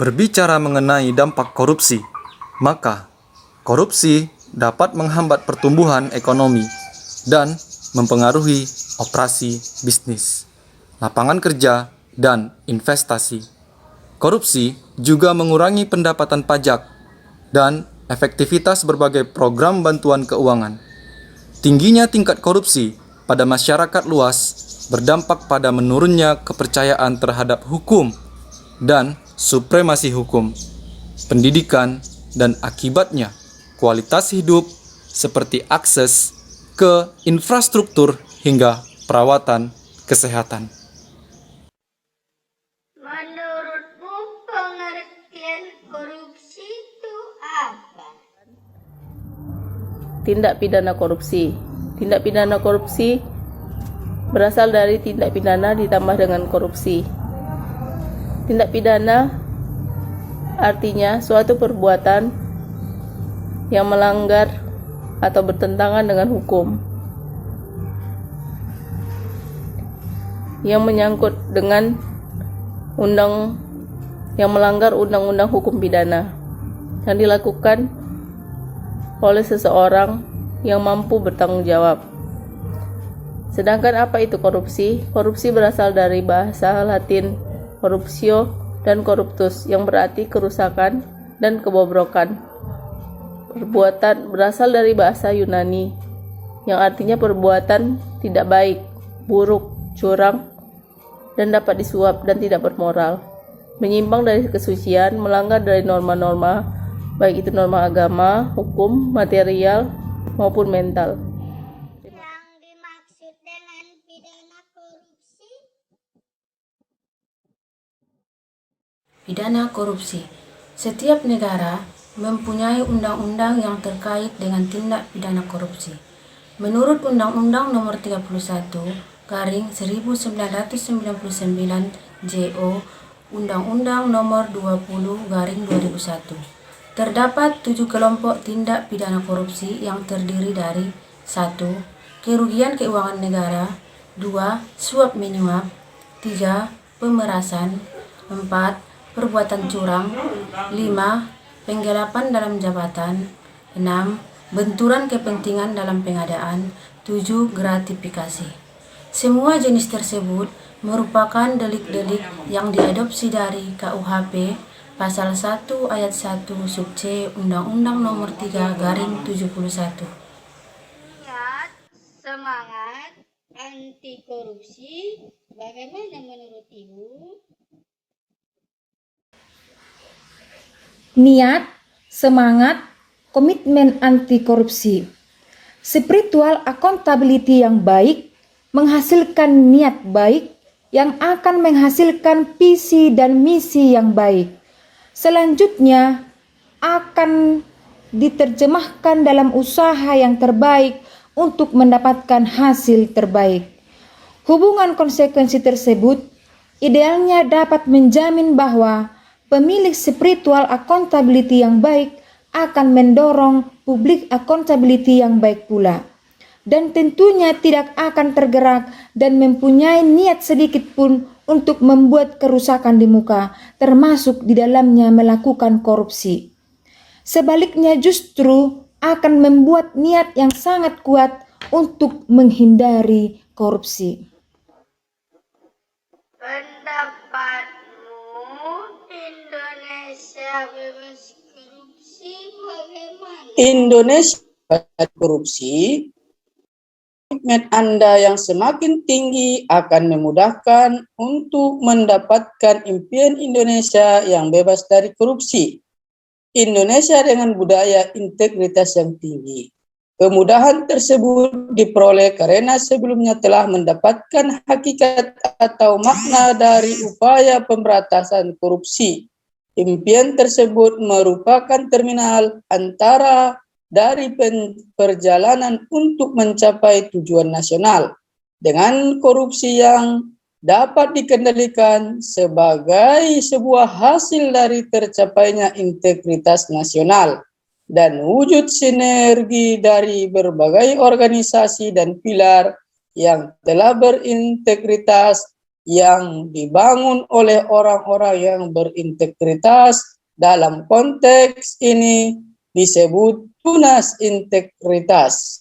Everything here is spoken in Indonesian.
Berbicara mengenai dampak korupsi, maka korupsi dapat menghambat pertumbuhan ekonomi dan mempengaruhi operasi bisnis, lapangan kerja, dan investasi. Korupsi juga mengurangi pendapatan pajak dan efektivitas berbagai program bantuan keuangan. Tingginya tingkat korupsi pada masyarakat luas berdampak pada menurunnya kepercayaan terhadap hukum dan supremasi hukum, pendidikan, dan akibatnya kualitas hidup seperti akses ke infrastruktur hingga perawatan kesehatan. Menurutmu pengertian korupsi itu apa? Tindak pidana korupsi. Tindak pidana korupsi berasal dari tindak pidana ditambah dengan korupsi. Tindak pidana artinya suatu perbuatan yang melanggar atau bertentangan dengan hukum, yang menyangkut dengan yang melanggar undang-undang hukum pidana, yang dilakukan oleh seseorang yang mampu bertanggung jawab. Sedangkan apa itu korupsi? Korupsi berasal dari bahasa Latin corruptio dan corruptus, yang berarti kerusakan dan kebobrokan. Perbuatan berasal dari bahasa Yunani, yang artinya perbuatan tidak baik, buruk, curang, dan dapat disuap dan tidak bermoral, menyimpang dari kesucian, melanggar dari norma-norma, baik itu norma agama, hukum, material, maupun mental. Yang dimaksud dengan pidana korupsi? Pidana korupsi. Setiap negara mempunyai undang-undang yang terkait dengan tindak pidana korupsi. Menurut Undang-Undang Nomor 31/1999 JO, Undang-Undang Nomor 20/2001, terdapat 7 kelompok tindak pidana korupsi yang terdiri dari 1. Kerugian keuangan negara, 2. Suap menyuap, 3. Pemerasan, 4. Perbuatan curang, 5. Penggelapan dalam jabatan, 6. Benturan kepentingan dalam pengadaan, 7. Gratifikasi. Semua jenis tersebut merupakan delik-delik yang diadopsi dari KUHP Pasal 1 Ayat 1 Sub C Undang-Undang Nomor 3/71. Niat, semangat, anti korupsi, bagaimana menurut Ibu? Niat, semangat, komitmen anti korupsi. Spiritual accountability yang baik menghasilkan niat baik yang akan menghasilkan visi dan misi yang baik. Selanjutnya akan diterjemahkan dalam usaha yang terbaik untuk mendapatkan hasil terbaik. Hubungan konsekuensi tersebut idealnya dapat menjamin bahwa pemilik spiritual accountability yang baik akan mendorong public accountability yang baik pula, dan tentunya tidak akan tergerak dan mempunyai niat sedikit pun untuk membuat kerusakan di muka, termasuk di dalamnya melakukan korupsi. Sebaliknya justru akan membuat niat yang sangat kuat untuk menghindari korupsi. Pendapatmu, Indonesia bebas korupsi bagaimana? Indonesia bebas korupsi. Komitmen Anda yang semakin tinggi akan memudahkan untuk mendapatkan impian Indonesia yang bebas dari korupsi. Indonesia dengan budaya integritas yang tinggi. Kemudahan tersebut diperoleh karena sebelumnya telah mendapatkan hakikat atau makna dari upaya pemberantasan korupsi. Impian tersebut merupakan terminal antara dari perjalanan untuk mencapai tujuan nasional dengan korupsi yang dapat dikendalikan sebagai sebuah hasil dari tercapainya integritas nasional dan wujud sinergi dari berbagai organisasi dan pilar yang telah berintegritas yang dibangun oleh orang-orang yang berintegritas. Dalam konteks ini disebut tunas integritas.